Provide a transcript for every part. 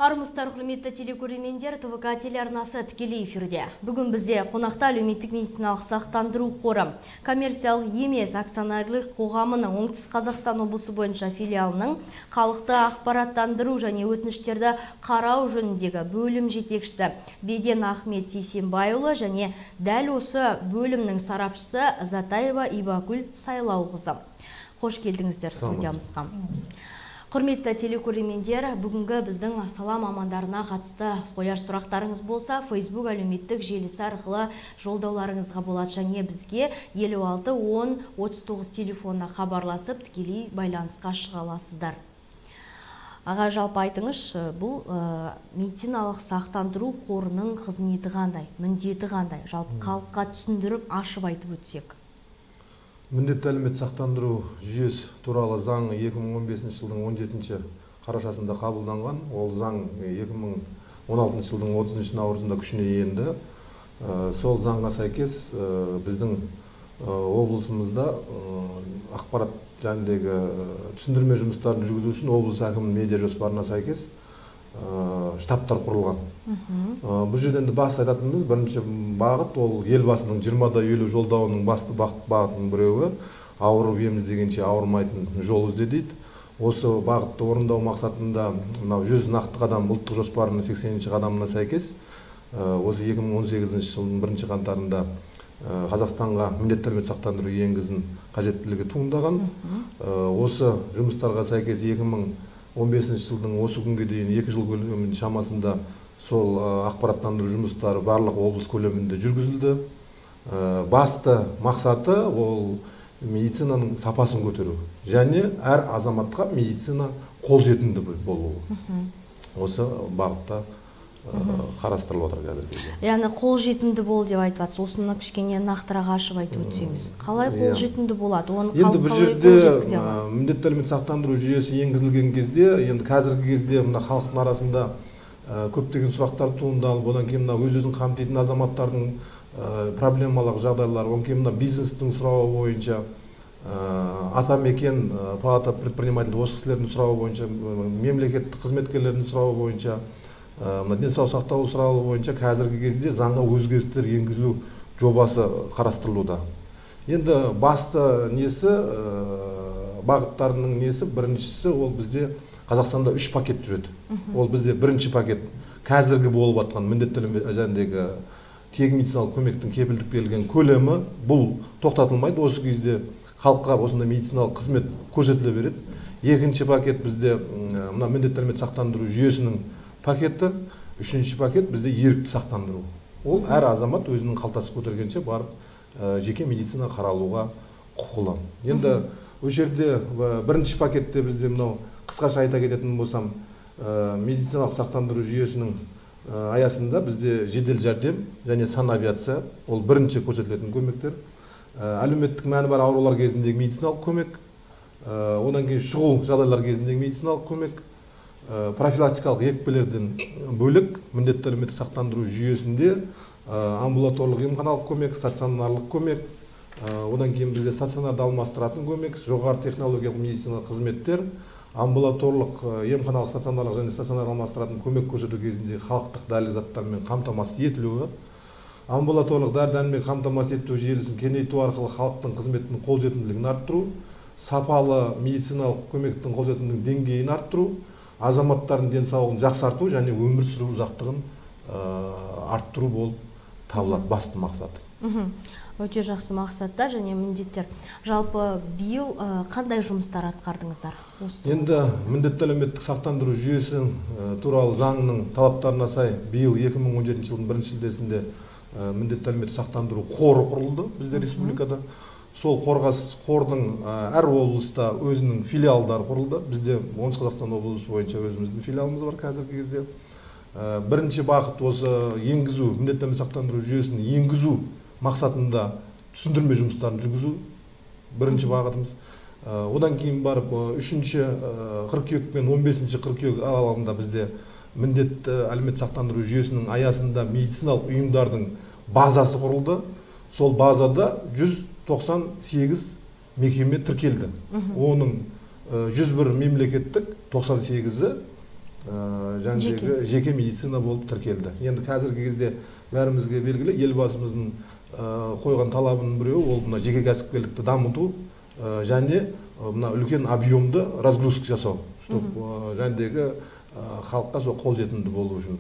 Армысыздар, құрметті телекөрермендер, ТВК телеарнасы тікелей эфирде. Бүгін бізде қонақта әлеуметтік медициналық сақтандыру қоры коммерциялық емес акционерлік қоғамының Оңтүстік Қазақстан облысы бойынша филиалының халықты ақпараттандыру және өтініштерді қарау жөніндегі бөлім жетекшісі Беден Ахмет Сейсенбайұлы және дәл осы бөлімнің сарапшысы Затаева Ибагүл Сайлауқызы. Қош келдіңіздер студиямызға. Құрметті телекөрермендер, бүгінгі біздің сала мамандарына қатысты қояр сұрақтарыңыз болса, Facebook әлеуметтік желісі арқылы жолдауларыңызға болады, және бізге 56 10 39 телефонына хабарласып, тікелей байланысқа шыға аласыздар. Аға, жалпы айтыңыз, бұл медициналық сақтандыру қорының қызметі қандай, міндеті қандай? Жалпы халыққа түсіндіріп, ашып айтып өтсек. Міндетті әлеуметтік сақтандыру жүйесі туралы заң 2015 жылдың 17 қарашасында қабылданған. Ол заң 2016 жылдың 30 наурызында күшіне енді. Сол заңға сәйкес біздің облысымызда ақпарат жөніндегі түсіндірме жұмыстарын жүргізу үшін облыс әкімінің медиа жоспарына сәйкес штабтар құрылған. Бұл жерден басты айтатынымыз бірінші бағыт, ол елбасының 20-да 50 жолдауының басты бағытының біреуі ауырып ем іздегенше ауырмайтын жол ізде дейді. Осы бағытты орындау мақсатында 100 нақты қадам ұлттық жоспарының 80-ші қадамына сәйкес осы 2018 жылдың 1 қаңтарында Қазақстанға міндетті әлеуметтік сақтандыру енгізу қажеттілігі туындаған. Осы жұмыстарға сәйкес 2015 жылдың осы күнге дейін 2 жыл көлемінде шамасында сол ақпараттандыру жұмыстары барлық облыс көлемінде жүргізілді. Басты мақсаты ол медицинаның сапасын көтеру және әр азаматқа медицина қолжетімді болуы. Осы бағытта қарастырылып отыр қазір. Яғни қолжетімді бол деп айтып жатсыз. Осыны кішкене нақтырақ ашып айтып өтсеңіз. Қалай қолжетімді болады? Оны халық қалай қол жеткізе алады? Міндетті әлеуметтік сақтандыру жүйесі енгізілген кезде, енді қазіргі кезде мына халықтың арасында көптеген сұрақтар туындалып, одан кейін мына өз-өзін қамтитын азаматтардың проблемалық жағдайлары, одан кейін мына бизнестің сұрауы бойынша атамекен палата предприниматель осы кісілердің сұрауы бойынша, мемлекеттік қызметкерлердің сұрауы бойынша, денсаулық сақтау сұрауы бойынша қазіргі кезде заңға өзгерістер енгізілу жобасы қарастырылуда. Енді басты несі, бағыттарының несі, біріншісі ол бізде Қазақстанда 3 пакет жүреді. Ол бізде бірінші пакет қазіргі болып атқан міндетті әлеуметтік тегін медициналық көмектің кепілдік берілген көлемі бұл тоқтатылмайды. Осы кезде халыққа осындай медициналық қызмет көрсетіле береді. Екінші пакет бізде мына міндетті әлеуметтік сақтандыру жүйесінің пакеті. Үшінші пакет бізде ерікті сақтандыру. Ол әр азамат өзінің қалтасы көтергенше барып жеке медицина қаралуға құқылы. Енді осы жерде бірінші пакетте бізде мынау қысқаша айта кететін болсам, медициналық сақтандыру жүйесінің аясында бізде жедел жәрдем және санавиация, ол бірінші көрсетілетін көмектер. Әлеуметтік мәні бар аурулар кезіндегі медициналық көмек, одан кейін шұғыл жағдайлар кезіндегі медициналық көмек, профилактикалық екпелерден бөлік міндетті әлеуметтік сақтандыру жүйесінде амбулаторлық емханалық көмек, стационарлық көмек, одан кейін бізде стационарды алмастыратын көмек, жоғары технологиялық медициналық қызметтер, амбулаторлық емханалық стационарлық және стационар алмастыратын көмек көрсету кезінде халықтық дәрілік заттармен қамтамасыз етілуі, амбулаторлық дәрі-дәрмекпен қамтамасыз ету желісін кеңейту арқылы халықтың қызметінің қолжетімділігін арттыру, сапалы медициналық көмектің қолжетімділігінің деңгейін арттыру, азаматтардың денсаулығын жақсарту және өмір сүру ұзақтығын арттыру болып табылады басты мақсат. Өте жақсы мақсаттар және міндеттер. Жалпы биыл қандай жұмыстар атқардыңыздар? Енді міндетті әлеуметтік сақтандыру жүйесінің туралы заңның талаптарына сай биыл 2017 жылдың 1 шілдесінде міндетті әлеуметтік сақтандыру қоры құрылды бізде республикада. Сол қордың әр облыста өзінің филиалдары құрылды. Бізде Оңтүстік Қазақстан облысы бойынша өзіміздің филиалымыз бар қазіргі кезде. Бірінші бағыт осы енгізу, міндетті әлеуметтік сақтандыру жүйесін енгізу мақсатында түсіндірме жұмыстарын жүргізу бірінші бағытымыз. Одан кейін барып 3-ші қыркүйек пен 15-ші қыркүйек аралығында бізде міндетті әлеуметтік сақтандыру жүйесінің аясында медициналық ұйымдардың базасы құрылды. Сол базада 198 мекеме тіркелді. Оның 101 мемлекеттік, 98-і жаңағы жеке медицина болып тіркелді. Енді қазіргі кезде бәрімізге белгілі, елбасымыздың қойған талабының біреуі ол мына жеке кәсіпкерлікті дамыту және мына үлкен объемды разгрузка жасау, чтобы жәндегі халыққа сол қолжетімді болу үшін.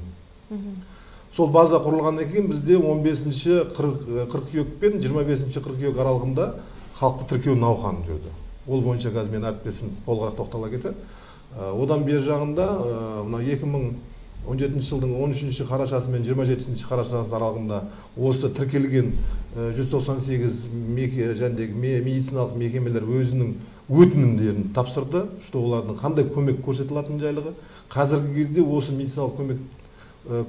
Сол база құрылғаннан кейін бізде 15-ші қыркүйек пен 25-ші қыркүйек аралығында халықты тіркеу науқаны жүрді. Ол бойынша қазір мен әріптесім толығырақ тоқтала кетеді. Одан бер жағында мына 2017 жылдың 13-ші қарашасы мен 27-ші қарашасы аралығында осы тіркелген 198 медициналық мекемелер өзінің өтінімдерін тапсырды, что олардың қандай көмек көрсетілетін жайлығы. Қазіргі кезде осы медициналық көмек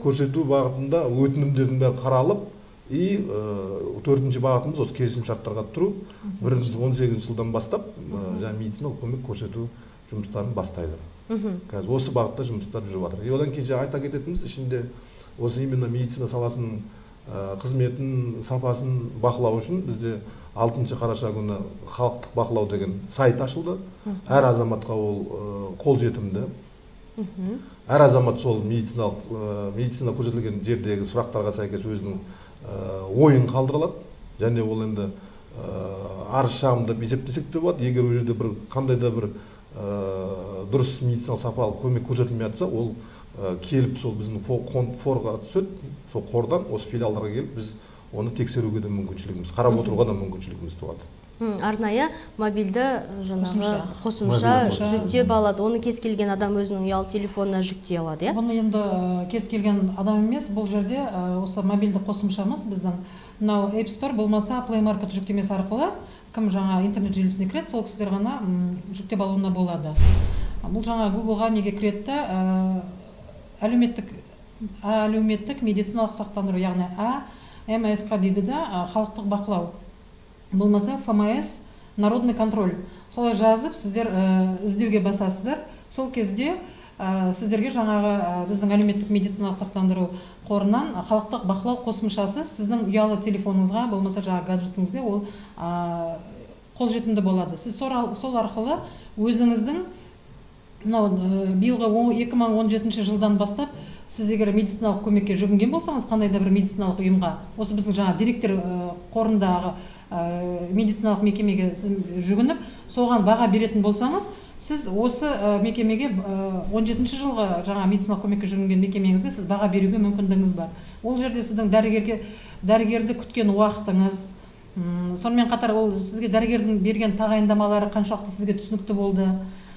көрсету бағытында өтінімдердің бәрі қаралып, и 4-ші бағытымыз осы келісімшарттарға тұру. 2018 жылдан бастап медициналық көмек көрсету жұмыстарын бастайды. Қазір осы бағытта жұмыстар жүріп жатыр. Одан кейін айта кететініміз ішінде осы именно медицина саласының қызметін, сапасын бақылау үшін бізде 6 қараша күні халықтық бақылау деген сайт ашылды. Әр азаматқа ол қолжетімді. Әр азамат сол медицина көрсетілген жердегі сұрақтарға сәйкес өзінің ойын қалдыра алады. Және ол енді арыз шағымдап есептесек те болады. Егер ол жерде бір қандай да бір дұрыс медициналық сапалы көмек көрсетілмей жатса, ол келіп сол біздің форға түседі. Сол қордан осы филиалдарға келіп біз оны тексеруге де мүмкіншілігіміз, қарап отыруға да мүмкіншілігіміз туады. Арнайы мобильді жаңағы қосымша жүктеп алады. Оны кез келген адам өзінің ұялы телефонына жүктей алады, Бұны енді кез келген адам емес, бұл жерде осы мобильді қосымшамыз біздің мынау App Store болмаса Play Market жүктемесі арқылы кім жаңа интернет желісіне кіреді, сол кісілер ғана жүктеп алуына болады. Бұл жаңа Google-ға неге кіретті? Әлеуметтік медициналық сақтандыру, яғни МСК дейді да, халықтық бақылау. Болмаса ФМС, народный контроль. Солай жазып, сіздер іздеуге басасыздар. Сол кезде сіздерге жаңағы біздің әлеуметтік медициналық сақтандыру қорынан халықтық бақылау қосымшасы сіздің ұялы телефоныңызға, болмаса жаңағы гаджетіңізге ол қолжетімді болады. Сіз сол арқылы өзіңіздің биылғы 2017 жылдан бастап сіз егер медициналық көмекке жүгінген болсаңыз, қандай да бір медициналық ұйымға, осы біздің жаңа директор қорындағы медициналық мекемеге сіз жүгініп, соған баға беретін болсаңыз, сіз осы мекемеге 17 жылғы жаңа медициналық көмекке жүгінген мекемеңізге сіз баға беруге мүмкіндігіңіз бар. Ол жерде сіздің дәрігерді күткен уақытыңыз, сонымен қатар ол сізге дәрігердің берген тағайындамалары қаншалықты сізге түсінікті болды,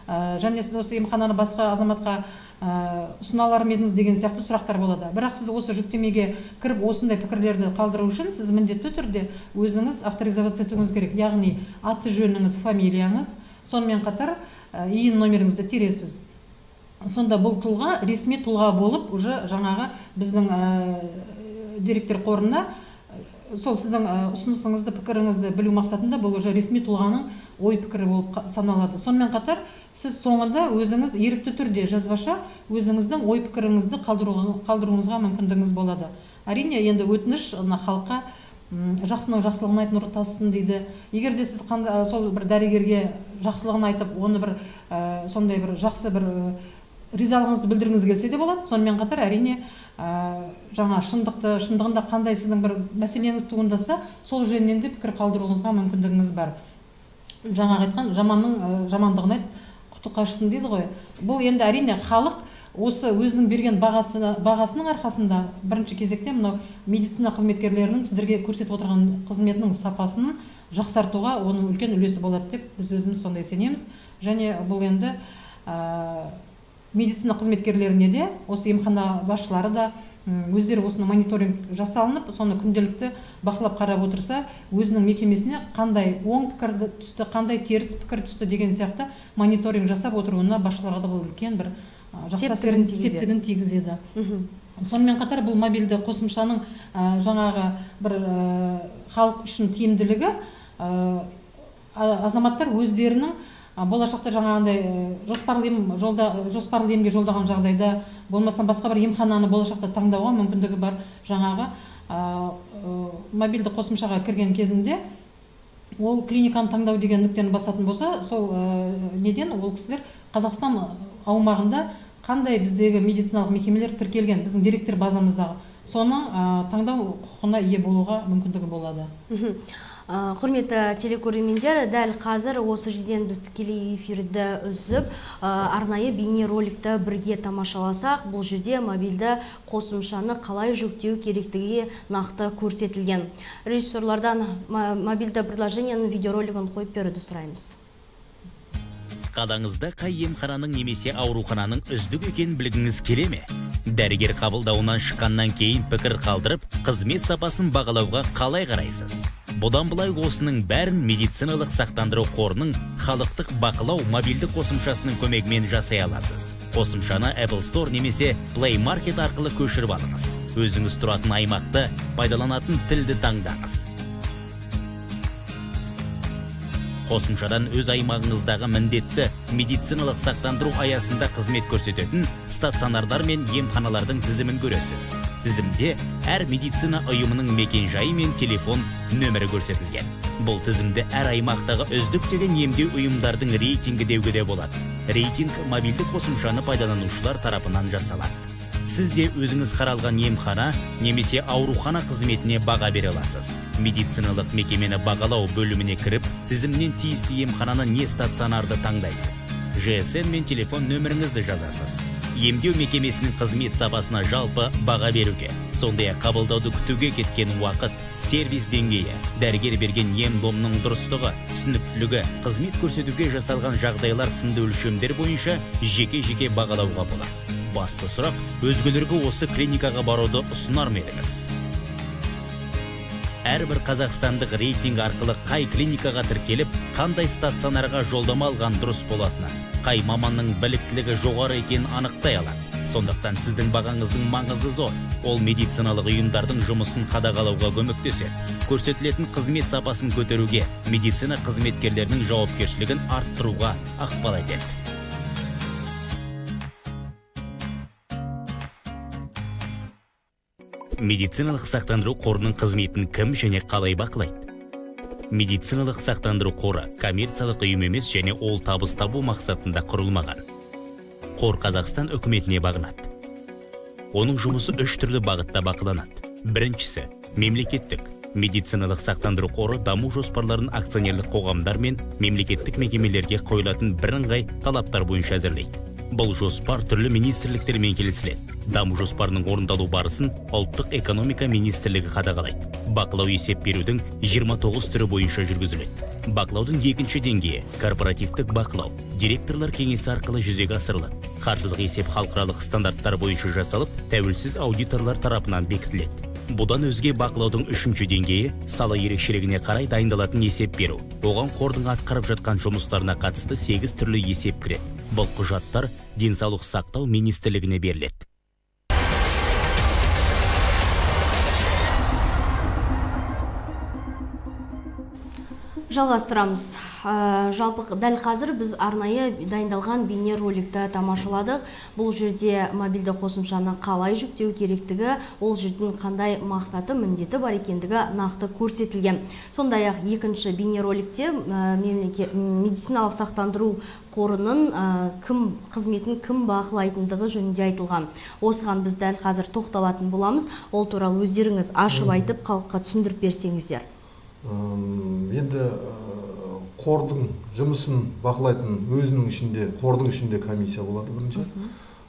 және сіз осы емхананы басқа азаматқа ұсыналар ма едіңіз деген сияқты сұрақтар болады. Бірақ сіз осы жүктемеге кіріп осындай пікірлерді қалдыру үшін сіз міндетті түрде өзіңіз авторизация етуіңіз керек. Яғни аты жөніңіз, фамилияңыз, сонымен қатар иін номеріңізді тересіз. Сонда бұл тұлға ресми тұлға болып уже жаңағы біздің директор қорына сол сіздің ұсынысыңызды, пікіріңізді білу мақсатында бұл уже ресми тұлғаның ой пікірі болып саналады. Сонымен қатар сіз соңында өзіңіз ерікті түрде жазбаша өзіңіздің ой пікіріңізді қалдыруыңызға мүмкіндігіңіз болады. Әрине, енді өтініш халыққа жақсының жақсылығын айт, нұры тасысын дейді. Егер де сіз сол бір дәрігерге жақсылығын айтып, оны бір сондай бір жақсы бір ризалығыңызды білдіргіңіз келсе де болады. Сонымен қатар әрине жаңа шындығында қандай сіздің бір мәселеңіз туындаса, сол жөнінен де пікір қалдыруыңызға мүмкіндігіңіз бар. Жаңа айтқан жамандығын айт, құты қашсын дейді ғой. Бұл енді әрине халық осы өзінің берген бағасының арқасында бірінші кезекте мынау медицина қызметкерлерінің сіздерге көрсетіп отырған қызметінің сапасын жақсартуға оның үлкен үлесі болады деп біз өзіміз сондай сенеміз. Және бұл енді медицина қызметкерлеріне де, осы емхана басшылары да өздері осыны мониторинг жасалынып, соны күнделікті бақылап қарап отырса, өзінің мекемесіне қандай оң пікір түсті, қандай теріс пікір түсті деген сияқты мониторинг жасап отыруына басшыларға да бұл үлкен бір септігін тигізеді. Сонымен қатар бұл мобильді қосымшаның жаңағы бір халық үшін тиімділігі, азаматтар өздерінің болашақта жаңағындай жоспарлы емге жолдаған жағдайда, болмаса басқа бір емхананы болашақта таңдауға мүмкіндігі бар. Жаңағы мобильді қосымшаға кірген кезінде ол клиниканы таңдау деген нүктені басатын болса, сол неден ол кісілер Қазақстан аумағында қандай біздегі медициналық мекемелер тіркелген біздің деректер базамыздағы, соны таңдау құқығына ие болуға мүмкіндігі болады. Құрметті телекөрермендер, дәл қазір осы жерден біз тікелей эфирді үзіп, арнайы бейне роликті бірге тамашаласақ, бұл жерде мобильді қосымшаны қалай жүктеу керектігі нақты көрсетілген. Режиссерлардан мобильді приложениенің видеоролигін қойып беруді сұраймыз. Қалаңызда қай емхананың немесе аурухананың үздік екенін білгіңіз келе ме? Дәрігер қабылдауынан шыққаннан кейін пікір қалдырып, қызмет сапасын бағалауға қалай қарайсыз? Бұдан былай осының бәрін медициналық сақтандыру қорының халықтық бақылау мобильді қосымшасының көмегімен жасай аласыз. Қосымшаны Apple Store немесе Play Market арқылы көшіріп алыңыз. Өзіңіз тұратын аймақты, пайдаланатын тілді таңдаңыз. Қосымшадан өз аймағыңыздағы міндетті медициналық сақтандыру аясында қызмет көрсететін стационардар мен емханалардың тізімін көресіз. Тізімде әр медицина ұйымының мекен-жайы мен телефон нөмірі көрсетілген. Бұл тізімде әр аймақтағы үздік деген емдеу ұйымдардың рейтингі деуге де болады. Рейтинг мобильді қосымшаны пайдаланушылар тарапынан жасалады. Сіз де өзіңіз қаралған емхана немесе аурухана қызметіне баға бере аласыз. Медициналық мекемені бағалау бөліміне кіріп, тізімнен тиісті емхананы не стационарды таңдайсыз. GSM мен телефон нөміріңізді жазасыз. Емдеу мекемесінің қызмет сапасына жалпы баға беруге, сондай-ақ қабылдауды күтуге кеткен уақыт, сервис деңгейі, дәрігер берген ем-домның дұрыстығы, түсініктілігі, қызмет көрсетуге жасалған жағдайлар сынды өлшемдер бойынша жеке-жеке бағалауға болады. Басты сұрақ, өзгелерге осы клиникаға баруды ұсынар ма едіңіз? Әрбір қазақстандық рейтинг арқылы қай клиникаға тіркеліп, қандай стационарға жолдама алған дұрыс болатыны, қай маманның біліктілігі жоғары екенін анықтай алады. Сондықтан сіздің бағаңыздың маңызы зор. Ол медициналық ұйымдардың жұмысын қадағалауға көмектеседі. Көрсетілетін қызмет сапасын көтеруге, медицина қызметкерлерінің жауапкершілігін арттыруға ықпал етеді. Медициналық сақтандыру қорының қызметін кім және қалай бақылайды? Медициналық сақтандыру қоры коммерциялық ұйым емес және ол табыс табу мақсатында құрылмаған. Қор Қазақстан үкіметіне бағынады. Оның жұмысы 3 түрлі бағытта бақыланады. Біріншісі, мемлекеттік. Медициналық сақтандыру қоры даму жоспарларын акционерлік қоғамдар мен мемлекеттік мекемелерге қойылатын бірыңғай талаптар бойынша әзірлейді. Бұл жоспар түрлі министрліктермен келісіледі. Даму жоспарының орындалу барысын ұлттық экономика министрлігі қадағалайды. Бақылау есеп берудің 29 түрі бойынша жүргізіледі. Бақылаудың екінші деңгейі корпоративтік бақылау, директорлар кеңесі арқылы жүзеге асырылады. Қаржылық есеп халықаралық стандарттар бойынша жасалып, тәуелсіз аудиторлар тарапынан бекітіледі. Бұдан өзге бақылаудың үшінші деңгейі сала ерекшелігіне қарай дайындалатын есеп беру. Оған қордың атқарып жатқан жұмыстарына қатысты 8 түрлі есеп кіреді. Бұл құжаттар денсаулық сақтау министрлігіне беріледі. Жалғастырамыз. Жалпы дәл қазір біз арнайы дайындалған бейне роликті тамашаладық. Бұл жерде мобильді қосымшаны қалай жүктеу керектігі, ол жердің қандай мақсаты, міндеті бар екендігі нақты көрсетілген. Сондай-ақ екінші бейне роликте медициналық сақтандыру қорының қызметін кім бақылайтындығы жөнінде айтылған. Осыған біз дәл қазір тоқталатын боламыз. Ол туралы өздеріңіз ашып айтып, халыққа түсіндіріп берсеңіздер. Енді қордың жұмысын бақылайтын өзінің ішінде, қордың ішінде комиссия болады бірінші.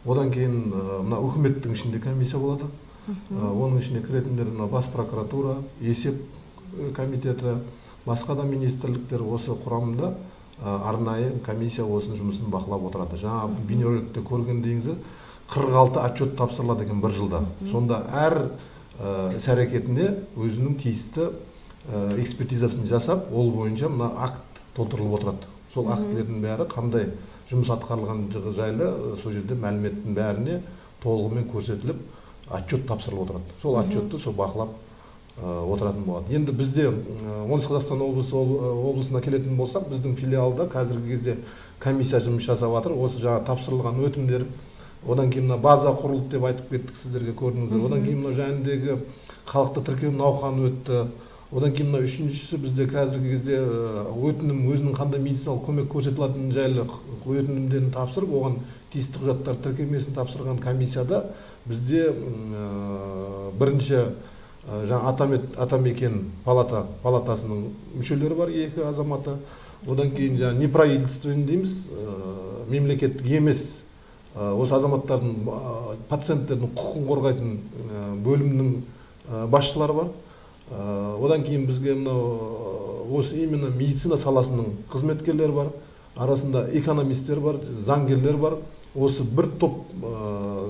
Одан кейін мына үкіметтің ішінде комиссия болады. Оның ішіне кіретіндер бас прокуратура, есеп комитеті, басқа да министрліктер осы құрамында арнайы комиссия осының жұмысын бақылап отырады. Жаңа бейнероликте көргендеріңіз 46 отчет тапсырылады екен бір жылда. Сонда әр іс-әрекетіне өзінің тиісті экспертизасын жасап, ол бойынша мына акт толтырылып отырады. Сол актілердің бәрі қандай жұмыс атқарылған жайлы сол жерде мәліметтің бәріне толығымен көрсетіліп, отчет тапсырылып отырады. Сол отчетты сол бақылап отыратын болады. Енді бізде оңтүстік Қазақстан облысына келетін болсақ, біздің филиалда қазіргі кезде комиссия жұмыс жасап жатыр. Осы жаңа тапсырылған өтімдер, одан кейін база құрылды деп айтып кеттік, сіздерге көрдіңіздер. Одан кейін жөніндегі халықты тіркеу науқаны өтті. Одан кейін мына үшіншісі бізде қазіргі кезде өтінім өзінің қандай медициналық көмек көрсетілетіні жайлы өтінімдерін тапсырып, оған тиісті құжаттар тіркемесін тапсырған комиссияда бізде бірінші Атамекен палатасының мүшелері бар, 2 азаматы. Одан кейін неправительственный дейміз, мемлекеттік емес осы азаматтардың пациенттердің құқығын қорғайтын бөлімнің басшылары бар. Одан кейін бізге осы именно медицина саласының қызметкерлері бар, арасында экономисттер бар, заңгерлер бар. Осы бір топ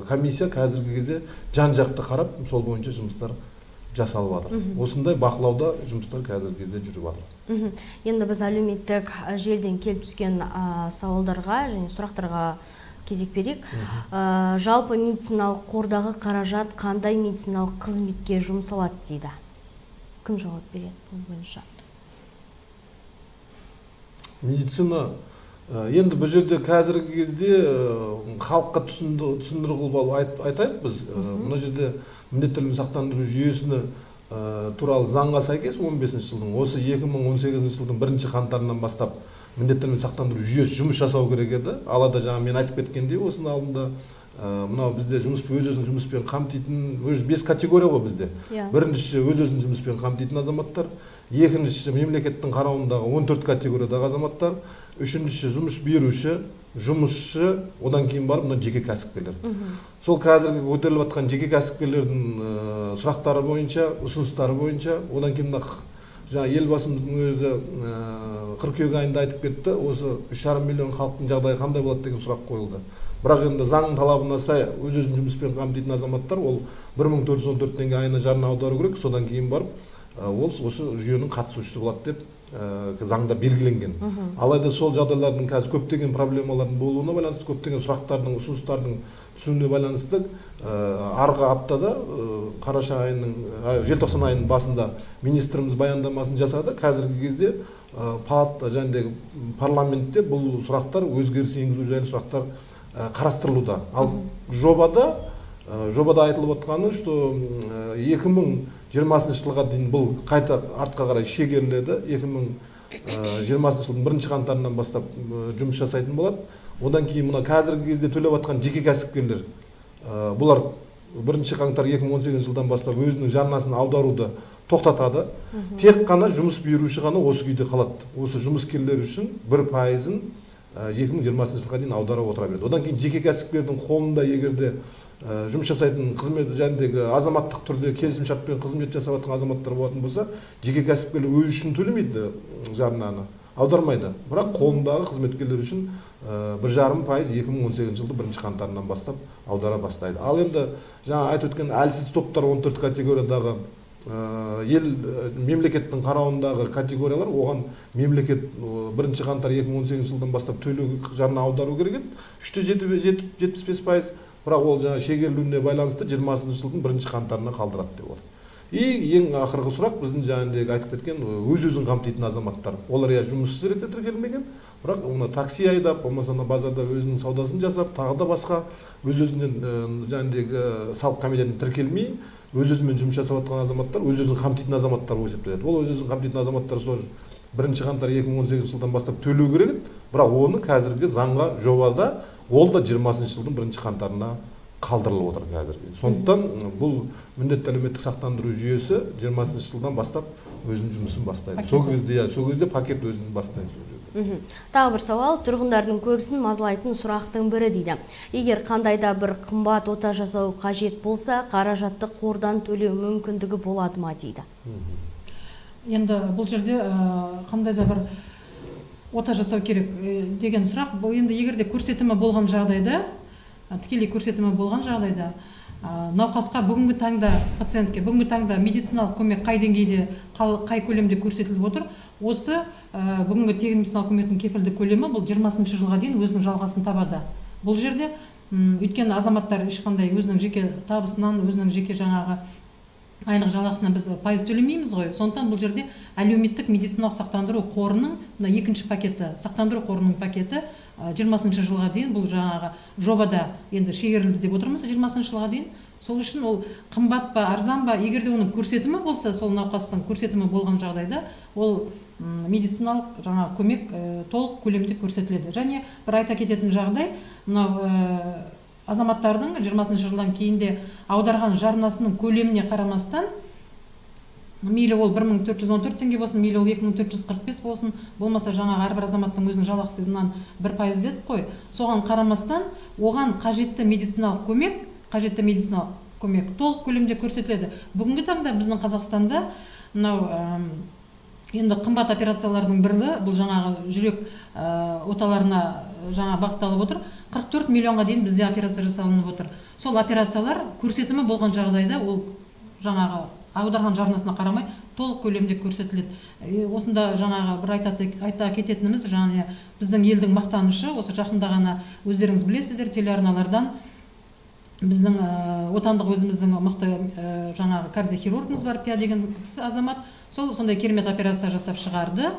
комиссия қазіргі кезде жан-жақты қарап, сол бойынша жұмыстар жасалып жатыр. Осындай бақылауда жұмыстар қазіргі кезде жүріп жатыр. Енді біз әлеуметтік желден келіп түскен сауалдарға және сұрақтарға кезек берейік. Жалпы медициналық қордағы қаражат қандай медициналық қызметке жұмсалады дейді? Кім жауап береді бұл бойынша? Медицина енді бұл жерде қазіргі кезде халыққа түсіндіру қылып айтайық біз. Мына жерде міндетті сақтандыру жүйесіне туралы заңға сәйкес 15 жылдың осы 2018 жылдың 1 қаңтарынан бастап міндетті сақтандыру жүйесі жұмыс жасау керек еді. Алайда жаңа мен айтып кеткендей, осының алдында мынау бізде өз-өзін жұмыспен қамтитын 5 категория ғой бізде. Біріншісі өз-өзін жұмыспен қамтитын азаматтар, екіншісі мемлекеттің қарауындағы 14 категориядағы азаматтар, үшіншісі жұмыс беруші, жұмысшы, одан кейін барып мына жеке кәсіпкерлер. Сол қазіргі көтеріліп жатқан жеке кәсіпкерлердің сұрақтары бойынша, ұсыныстары бойынша, одан кейін жаңа елбасымыздың өзі қыркүйек айында айтып кетті, осы 3,5 миллион халықтың жағдайы қандай болады деген сұрақ қойылды. Бірақ енді заңның талабына сай өз-өзін жұмыспен қамтитын азаматтар ол 1414 теңге айына жарна аудару керек, содан кейін барып ол осы жүйенің қатысушысы болады деп заңда белгіленген. Алайда сол жағдайлардың қазір көптеген проблемалардың болуына байланысты, көптеген сұрақтардың, ұсыныстардың түсуіне байланысты арғы аптада желтоқсан айының басында министріміз баяндамасын жасады. Қазіргі кезде парламентте бұл сұрақтар өзгеріс енгізу жайлы сұрақтар қарастырылуда. Ал жобада айтылып отқаны, что 2020 жылға дейін бұл қайта артқа қарай шегеріледі. 2020 жылдың 1 қаңтарынан бастап жұмыс жасайтын болады. Одан кейін мына қазіргі кезде төлеп жатқан жеке кәсіпкерлер, бұлар 1 қаңтар 2018 жылдан бастап өзінің жарнасын аударуды тоқтатады. Тек қана жұмыс беруші ғана осы күйде қалады. Осы жұмыскерлер үшін 1%-ын 2020 жылға дейін аудара отыра береді. Одан кейін жеке кәсіпкердің қолында егерде жұмыс жасайтын қызмет жәндегі азаматтық түрде келісімшартпен қызмет жасап жатқан азаматтар болатын болса, жеке кәсіпкерлер өз үшін төлемейді жарнаны, аудармайды. Бірақ қолындағы қызметкерлер үшін 1,5% 2018 жылды 1 қаңтарынан бастап аудара бастайды. Ал енді жаңа айтып өткен әлсіз топтар 14 категориядағы мемлекеттің қарауындағы категориялар, оған мемлекет 1 қаңтар 2018 жылдан бастап төлеу жарна аудару керек еді, 3,75%. Бірақ ол жаңа шегерілуіне байланысты 20 жылдың 1 қаңтарына қалдырады деп отыр. Ең ақырғы сұрақ біздің жаңағы айтып кеткен өз-өзін қамтитын азаматтар. Олар жұмыссыз ретінде тіркелмеген, бірақ оны такси айдап, болмаса базарда өзінің саудасын жасап, тағы да басқа өз-өзінен жаңағы салық комитетіне тіркелмей, өз-өзімен жұмыс жасап жатқан азаматтар, өз-өзін қамтитын азаматтар болып есептеледі. Ол өз-өзін қамтитын азаматтар сол 1 қаңтар 2018 жылдан бастап төлеу керек еді, бірақ оны қазіргі заңға жобада ол да 20 жылдың 1 қаңтарына қалдырылып отыр қазіргі. Сондықтан бұл міндетті әлеуметтік сақтандыру жүйесі 20 жылдан бастап өзінің жұмысын бастайды. Сол кезде пакет өзін бастайды. Тағы бір сауал, тұрғындардың көбісін мазалайтын сұрақтың бірі дейді. Егер қандайда бір қымбат ота жасау қажет болса, қаражатты қордан төлеу мүмкіндігі болады ма дейді. Енді бұл жерде қандайда бір ота жасау керек деген сұрақ, бұл енді егерде көрсетімі болған жағдайда, тікелей көрсетімі болған жағдайда, науқасқа бүгінгі таңда пациентке бүгінгі таңда медициналық көмек қай деңгейде, қай көлемде көрсетіліп отыр, осы бүгінгі тегін медициналық көмектің кепілді көлемі бұл 20 жылға дейін өзінің жалғасын табады. Бұл жерде өйткені азаматтар ешқандай өзінің жеке табысынан, өзінің жеке жаңағы айлық жалақысына біз пайыз төлемейміз ғой. Сондықтан бұл жерде әлеуметтік медициналық сақтандыру қорының екінші пакеті, сақтандыру қорының пакеті 20-шы жылға дейін бұл жаңағы жобада енді шегерілді деп отырмыз 20-шы жылға дейін. Сол үшін ол қымбат па, арзан ба, егер де оның көрсетімі болса, сол науқастың көрсетімі болған жағдайда ол медициналық жаңа көмек толық көлемде көрсетіледі. Және бір айта кететін жағдай, мынау азаматтардың 20-шы жылдан кейінде аударған жарнасының көлеміне қарамастан, мейлі ол 1414 теңге болсын, мейлі ол 2445 болсын, болмаса жаңағы әрбір азаматтың өзінің жалақысынан 1% дедік қой, соған қарамастан оған қажетті медициналық көмек толық көлемде көрсетіледі. Бүгінгі таңда біздің Қазақстанда мынау енді қымбат операциялардың бірлі, бұл жаңағы жүрек оталарына жаңа бағытталып отыр. 44 миллионға дейін бізде операция жасалынып отыр. Сол операциялар көрсетімі болған жағдайда ол жаңағы аударған жарнасына қарамай толық көлемде көрсетіледі. Осында жаңағы бір айта кететініміз, жаңа біздің елдің мақтанышы, осы жақында ғана өздеріңіз білесіздер, телеарналардан біздің отандық өзіміздің мықты жаңағы кардиохирургымыз бар, Пия деген кісі азамат, сол сондай керемет операция жасап шығарды.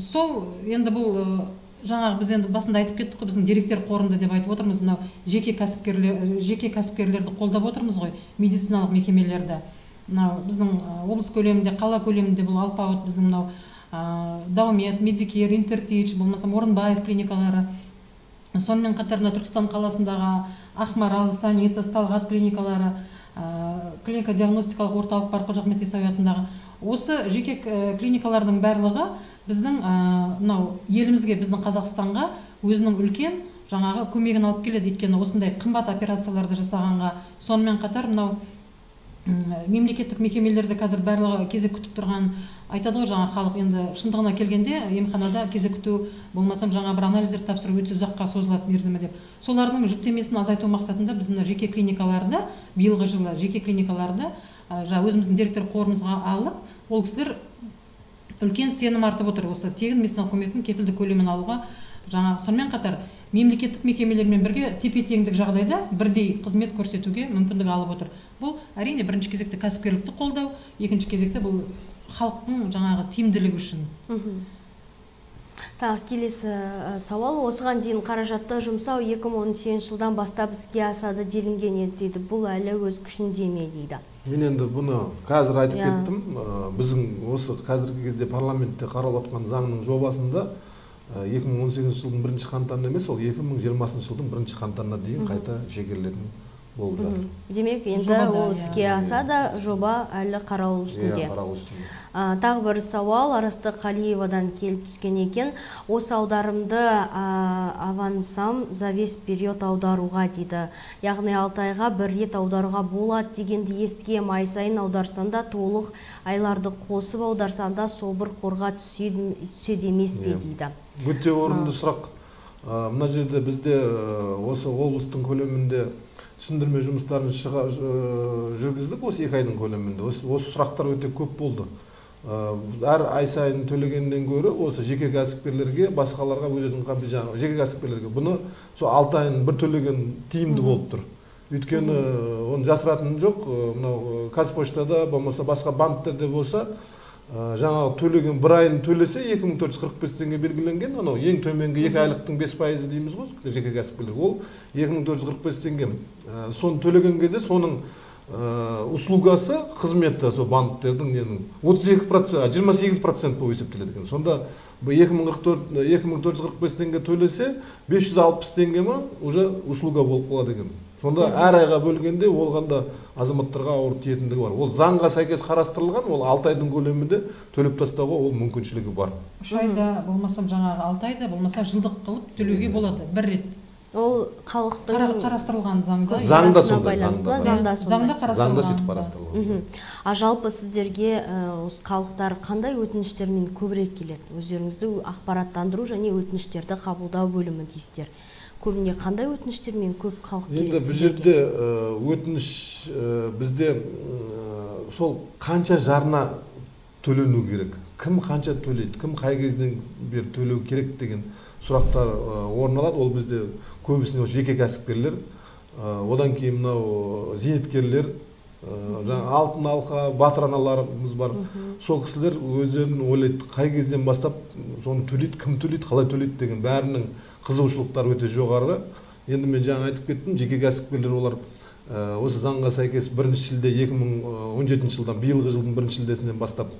Сол енді бұл жаңағы біз енді басында айтып кеттік қой, біздің деректер қорында деп айтып отырмыз, мынау жеке кәсіпкерлерді қолдап отырмыз ғой, медициналық мекемелерді. Мынау біздің облыс көлемінде, қала көлемінде бұл алпауыт біздің мынау Даумет, Медикер, Интертич, болмаса Орынбаев клиникалары. Сонымен қатар Түркістан қаласындағы Ақмарал, Санита, Талғат клиникалары, клиника диагностикалық орталық бар Қожа Ахмет Яссауи атындағы. Осы жеке клиникалардың барлығы біздің мынау елімізге, біздің Қазақстанға өзінің үлкен жаңағы көмегін алып келеді. Өйткені осындай қымбат операцияларды жасағанға, сонымен қатар мынау мемлекеттік мекемелерде қазір барлығы кезек күтіп тұрған, айтады ғой, жаңа халық енді шындығына келгенде емханада кезек күту, болмасам жаңа бір анализдер тапсыру өте ұзаққа созылады мерзімі деп. Солардың жүктемесін азайту мақсатында біз жеке клиникаларды, биылғы жылы жеке клиникаларды өзіміздің деректер қорымызға алып, ол кісілер үлкен сенім артып отыр осы тегін медициналық көмектің кепілді көлемін алуға. Жаңағы сонымен қатар мемлекеттік мекемелермен бірге тепе-теңдік жағдайда бірдей қызмет көрсетуге мүмкіндік алып отыр. Бұл әрине бірінші кезекте кәсіпкерлікті қолдау, екінші кезекте бұл халықтың жаңағы тиімділігі үшін. Келесі сауал, осыған дейін қаражатты жұмсау 2018 жылдан бастап іске асады делінген еді дейді. Бұл әлі өз күшінде ме дейді? Мен енді бұны қазір айтып кеттім. Біздің осы қазіргі кезде парламентте қаралып жатқан заңның жобасында 2018 жылдың 1 қаңтарына емес, ол 2020 жылдың 1 қаңтарына дейін қайта шегерілетін болып жатыр. Демек, енді ол іске асада, жоба әлі қаралу үстінде. Тағы бір сауал Арастық Қалиевадан келіп түскен екен. Осы аударымды авансам за весь период аударуға дейді. Яғни 6 айға бір рет аударуға болады дегенді естігем. Ай сайын аударсанда толық айларды қосып аударсанда сол бір қорға түседі емес пе дейді. Өте орынды сұрақ. Мына жерде бізде осы облыстың көлемінде түсіндірме жұмыстарын жүргіздік осы 2 айдың көлемінде. Осы сұрақтар өте көп болды. Әр ай сайын төлегеннен гөрі осы жеке кәсіпкерлерге, басқаларға өзінің қамтып жаңағы жеке кәсіпкерлерге бұны сол 6 айын бір төлеген тиімді болып тұр. Өйткені оны жасыратыны жоқ. Мынау Қазпоштада болмаса басқа банктерде болса жаңағы төлеген бір айын төлесе 2445 теңге белгіленген, анау ең төменгі 2 айлықтың 5% дейміз ғой, жеке кәсіпкерлер. Ол 2445 теңге. Соны төлеген кезде соның услугасы, қызметі сол банктердің 32%, 28% болып есептеледі екен. Сонда 2445 теңге төлесе 560 теңге ма уже услуга болып қалады екен. Сонда әр айға бөлгенде олғанда азаматтарға ауыр тиетіндігі бар. Ол заңға сәйкес қарастырылған, ол 6 айдың көлемінде төлеп тастауға ол мүмкіншілігі бар. 3 айда болмасам жаңағы 6 айда болмаса жылдық қылып төлеуге болады бір рет. Ол халықтың қарастырылған заңда. Заңда сондай. Заңда қарастырылған. Жалпы сіздерге халықтар қандай өтініштермен көбірек келеді? Өздеріңізді ақпараттандыру және өтініштерді қабылдау бөлімі дейсіздер. Көбіне қандай өтініштермен көп халық келеді Енді сіздерге? бұл жерде өтініш бізде сол қанша жарна төлену керек, кім қанша төлейді, кім қай кезден бері төлеу керек деген сұрақтар орын алады. Ол бізде көбісіне жеке кәсіпкерлер, одан кейін мынау зейнеткерлер, жаңа алтын алқа, батыр аналарымыз бар. Сол кісілер өздерін ойлайды, қай кезден бастап соны төлейді, кім төлейді, қалай төлейді деген бәрінің қызығушылықтары өте жоғары. Енді мен жаңа айтып кеттім, жеке кәсіпкерлер олар осы заңға сәйкес 1 шілде 2017 жылдан, биылғы жылдың 1 шілдесінен бастап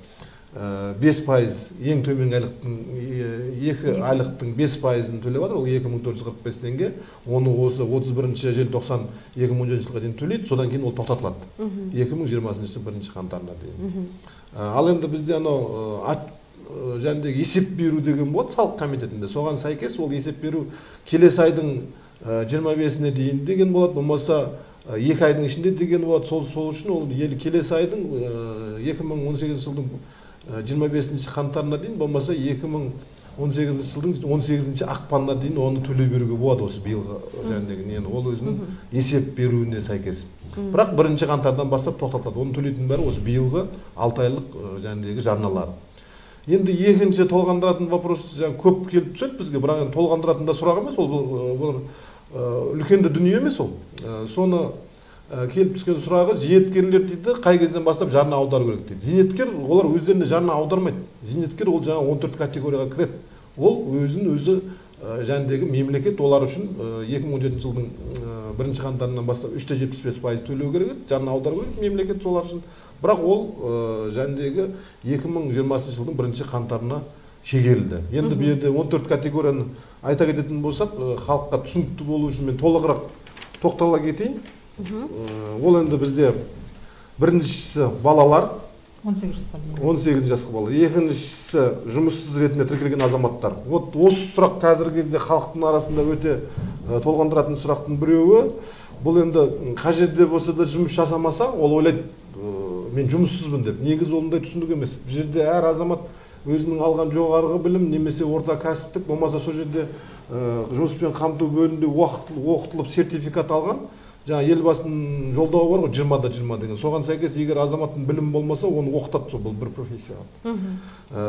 5% ең төмен айлықтың 2 айлықтың 5%-ін төлеп жатыр, ол 2445 теңге. Оны осы 31 желтоқсан 2017 жылға дейін төлейді, содан кейін ол тоқтатылады. 2020 1 қаңтарына дейін. Ал енді бізде анау жәндегі есеп беру деген болады салық комитетінде. Соған сәйкес ол есеп беру келесі айдың 25-іне дейін деген болады, болмаса 2 айдың ішінде деген болады. Сол үшін ол келесі айдың 2018 жылдың 25 қаңтарына дейін, болмаса 2018 жылдың 18 ақпанына дейін оны төлей беруге болады осы биылғы жәндегі нені. Ол өзінің есеп беруіне сәйкес. Бірақ 1 қаңтардан бастап тоқтатады. Оны төлейтін бәрі осы биылғы 6 айлық жәндегі жарналары. Енді екінші толғандыратын вопрос көп келіп түседі бізге, бірақ толғандыратын да сұрақ емес, ол үлкенді дүние емес ол. Соны келіп түскен сұрағы, зейнеткерлер дейді, қай кезден бастап жарна аудару керек дейді. Зейнеткер олар өздеріне жарна аудармайды. Зейнеткер ол жаңа 14 категорияға кіреді. Ол өзі жәндегі мемлекет олар үшін 2017 жылдың 1 қаңтарынан бастап 3,75% төлеу керек еді, жарна аудару керек мемлекет солар үшін. Бірақ ол жәндегі 2020 жылдың 1 қаңтарына шегерілді. Енді бұл жерде 14 категорияны айта кететін болсақ, халыққа түсінікті болу үшін мен толығырақ тоқтала кетейін. Ол енді бізде біріншісі балалар, 18 жасқа бала. Екіншісі жұмыссыз ретінде тіркелген азаматтар. Вот осы сұрақ қазіргі кезде халықтың арасында өте толғандыратын сұрақтың біреуі. Бұл енді қажетті болса да жұмыс жасамаса, ол ойлайды, мен жұмыссызбын деп. Негізі ондай түсінік емес. Бұл жерде әр азамат өзінің алған жоғарғы білім немесе орта кәсіптік, болмаса сол жерде жұмыспен қамту бөлімінде оқытылып сертификат алған. Жаңа елбасының жолдауы бар ғой, 20-20 деген. Соған сәйкес, егер азаматтың білім болмаса, оны оқытады, бұл бір профессия.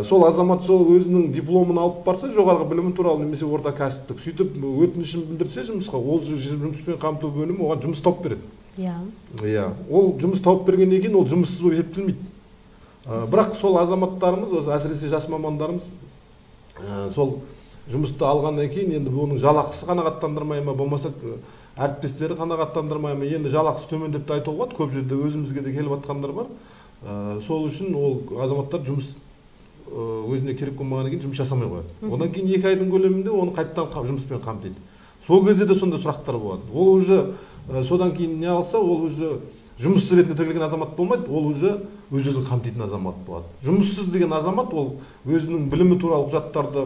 Сол азамат сол өзінің дипломын алып барса, жоғарғы білімі туралы немесе орта кәсіптік, сөйтіп өтінішін білдірсе жұмысқа, ол жұмыспен қамту бөлімі оған жұмыс тауып береді. Иә. Ол жұмыс тауып бергеннен кейін ол жұмыссыз болып есептелмейді. Бірақ сол азаматтарымыз, әсіресе жас мамандарымыз, сол жұмысты алғаннан кейін енді оның жалақысы қанағаттандырмай ма, болмаса әріптестері қанағаттандырмай ма, енді жалақысы төмендеп те айтуға болады, көп жерде өзімізге де келіп жатқандар бар. Сол үшін ол азаматтар жұмыс өзіне керек болмағаннан кейін жұмыс жасамай қояды. Одан кейін 2 айдың көлемінде оны қайттан жұмыспен қамтиды. Сол кезде де сондай сұрақтар болады. Ол уже содан кейін не алса, ол уже жұмыссыз ретінде тіркелген азамат болмайды, ол уже өз-өзін қамтитын азамат болады. Жұмыссыз деген азамат ол өзінің білімі туралы құжаттарды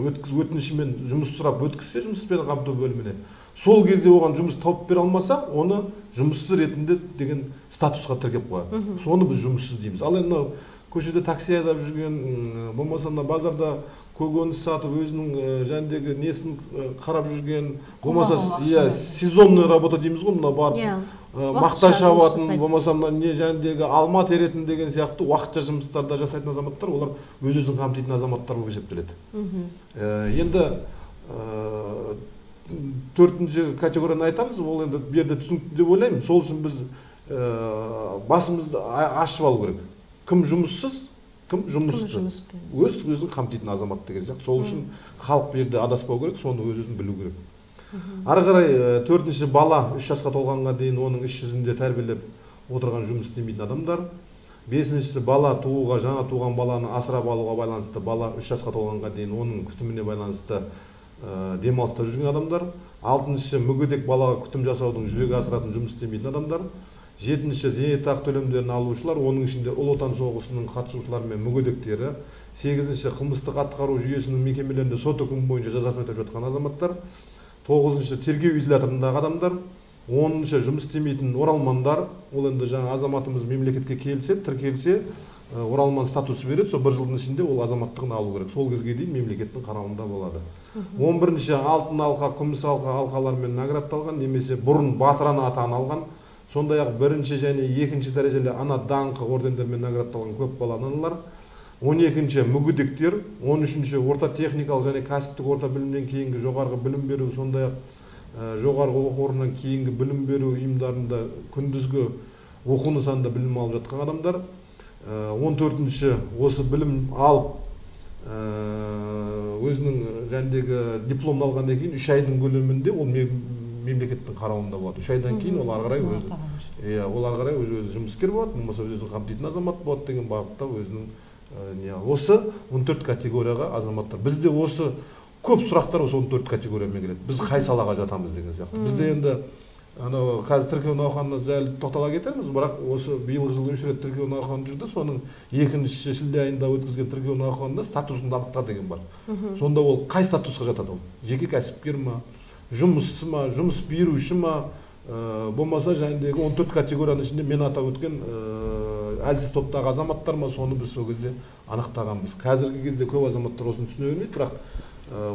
өтінішімен жұмыс сұрап өткізсе жұмыспен қамту бөліміне, сол кезде оған жұмыс тауып бере алмаса, оны жұмыссыз ретінде деген статусқа тіркеп қояды. Соны біз жұмыссыз дейміз. Ал енді көшеде такси айдап жүрген, болмаса базарда көкөніс сатып өзінің жәндегі несін қарап жүрген, болмаса сезонный работа дейміз ғой, мына барып мақта шабатын, болмаса не жәндегі алма теретін деген сияқты уақытша жұмыстарда жасайтын азаматтар, олар өз-өзін қамтитын азаматтар болып есептеледі. Енді 4-ші категорияны айтамыз, ол енді бір жерде түсінікті деп ойлаймын. Сол үшін біз басымызды ашып алу керек. Кім жұмыссыз, кім жұмысты. Өзін қамтитын азамат деген сияқты. Сол үшін халық бір жерде адаспау керек, соны өз-өзін білу керек. Ары қарай 4-ші бала 3 жасқа толғанға дейін оның іс жүзінде тәрбиелеп отырған жұмыс істемейтін адамдар. 5-ші бала тууға, жаңа туған баланы асырап алуға байланысты, бала 3 жасқа толғанға дейін оның күтіміне байланысты демалыста жүрген адамдар. 6-ші мүгедек балаға күтім жасаудың жүзеге асыратын жұмыс істемейтін адамдар. 7-ші зейнетақы төлемдерін алушылар, оның ішінде Ұлы Отан соғысының қатысушылары мен мүгедектері. 8-ші қылмыстық атқару жүйесінің мекемелерінде сот үкімі бойынша жазасын өтеп жатқан азаматтар. 9-ші тергеу изоляторындағы адамдар. 10-ші жұмыс істемейтін оралмандар. Ол енді жаңа азаматымыз мемлекетке келсе, тіркелсе, оралман статусы береді, сол 1 жылдың ішінде ол азаматтығын алу керек. Сол кезге дейін мемлекеттің қарауында болады. 11-ші алтын алқа, күміс алқалармен наградталған, немесе бұрын батыр ана атағын алған, сондай-ақ 1-ші және 2-ші дәрежелі ана даңқы ордендермен наградталған көп балалы аналар. 12-ші мүгедектер, 13-ші орта техникалық және кәсіптік орта білімнен кейінгі жоғарғы білім беру, сондай-ақ жоғарғы оқу орнынан кейінгі білім беру ұйымдарында күндізгі оқу нысанында білім алып жатқан адамдар. 14-ші осы білім алып өзінің жәндегі дипломын алғаннан кейін 3 айдың көлемінде ол мемлекеттің қарауында болады. 3 айдан кейін ол ары қарай өзі жұмыскер болады, болмаса өзін қамтитын азамат болады деген бағытта өзінің осы 14 категорияға азаматтар. Бізде осы көп сұрақтар осы 14 категориямен келеді. Біз қай салаға жатамыз деген сияқты. Бізде енді қазір тіркеу науқанына зәл тоқтала кетеміз, бірақ осы биылғы жылы 3 рет тіркеу науқаны жүрді. Соның 2-ші шілде айында өткізген тіркеу науқанында статусын анықта деген бар. Сонда ол қай статусқа жатады ол? Жеке кәсіпкер ма, жұмысшы ма, жұмыс беруші ма, болмаса жәндегі 14 категорияның ішінде мен атап өткен әлсіз топтағы азаматтар ма, соны біз сол кезде анықтағанбыз. Қазіргі кезде көп азаматтар осыны түсіне бермейді, бірақ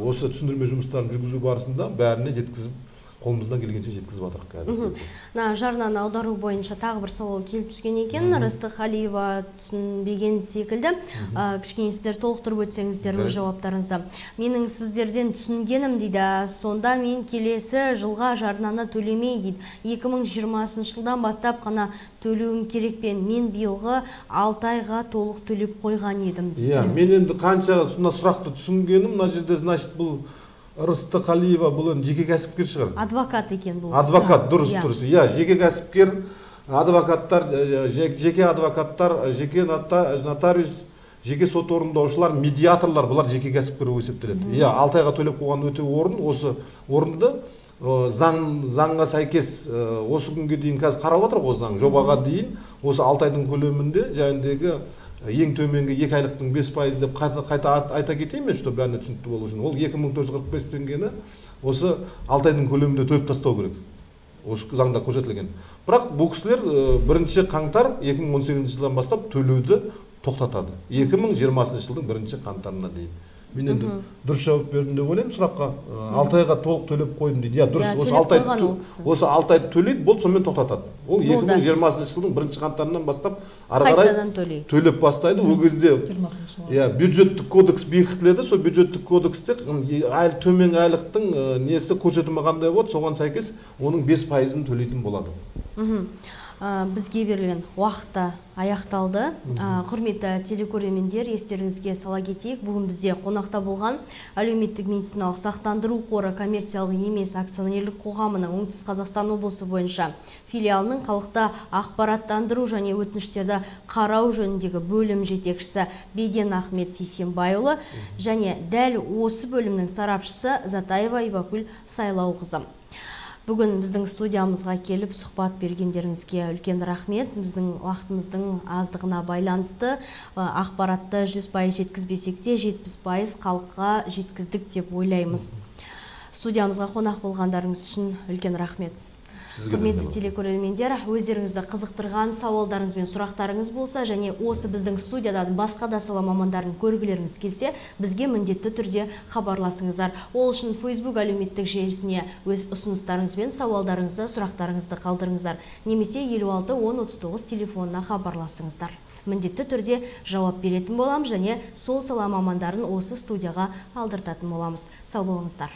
осы түсіндірме жұмыстарын жүргізу барысында бәріне жеткізіп қолымыздан келгенше жеткізіп жатырмыз қазір. Жарнаны аудару бойынша тағы бір сауал келіп түскен екен. Рыстық Алиева түсінбеген секілді. Кішкене сіздер толықтырып өтсеңіздер өз жауаптарыңызда. Менің сіздерден түсінгенім дейді, сонда мен келесі жылға жарнаны төлемей дейді. 2020 жылдан бастап қана төлеуім керек пе? Мен биылғы 6 айға толық төлеп қойған едім дейді. Мен енді қанша сұрақты түсінгенім, мына жерде значит бұл Рыстық Алиева бұл жеке кәсіпкер шығар. Адвокат екен бұл. Адвокат, дұрыс. Жеке кәсіпкер, адвокаттар, жеке адвокаттар, жеке нотариус, жеке сот орындаушылар, медиаторлар, бұлар жеке кәсіпкер есептеледі. 6 айға төлеп қойған өте орын, осы орынды заңға сәйкес осы күнге дейін қазір қарап отыр ғой заң жобаға дейін осы 6 айдың көлемінде жәндегі ең төменгі 2 айлықтың 5% деп қайта айта кетейін мен, чтобы бәріне түсінікті болу үшін. Ол 2445 теңгені осы 6 айдың көлемінде төлеп тастау керек. Осы заңда көрсетілген. Бірақ бұл кісілер 1 қаңтар 2018 жылдан бастап төлеуді тоқтатады. 2020 жылдың 1 қаңтарына дейін. Мен енді дұрыс жауап бердім деп ойлаймын сұраққа. 6 айға толық төлеп қойдым дейді. Дұрыс, осы 6 айды төлейді, бұл сонымен тоқтатады. Ол 2020 жылдың 1 қаңтарынан бастап ары қарай төлеп бастайды. Ол кезде бюджеттік кодекс бекітіледі. Сол бюджеттік кодексте төмен айлықтың несі көрсетімі қандай болады, соған сәйкес оның 5%-ын төлейтін болады. Бізге берілген уақытта аяқталды. Құрметті телекөрермендер, естеріңізге сала кетейік. Бүгін бізде қонақта болған әлеуметтік медициналық сақтандыру қоры коммерциялық емес акционерлік қоғамының Оңтүстік Қазақстан облысы бойынша филиалының халықты ақпараттандыру және өтініштерді қарау жөніндегі бөлім жетекшісі Беден Ахмет Сейсенбайұлы және дәл осы бөлімнің сарапшысы Затаева Ибакүл Сайлауқызы. Бүгін біздің студиямызға келіп сұхбат бергендеріңізге үлкен рахмет. Біздің уақытымыздың аздығына байланысты ақпаратты 100% жеткізбесек те 70% халыққа жеткіздік деп ойлаймыз. Студиямызға қонақ болғандарыңыз үшін үлкен рахмет. Құрметті телекөрермендер, өздеріңізді қызықтырған сауалдарыңыз бен сұрақтарыңыз болса және осы біздің студиядан басқа да сала мамандарын көргілеріңіз келсе, бізге міндетті түрде хабарласыңыздар. Ол үшін Facebook әлеуметтік желісіне өз ұсыныстарыңыз бен сауалдарыңызды, сұрақтарыңызды қалдырыңыздар. Немесе 56 10 39 телефонына хабарласыңыздар. Міндетті түрде жауап беретін боламыз және сол сала мамандарын осы студияға алдыртатын боламыз. Сау болыңыздар.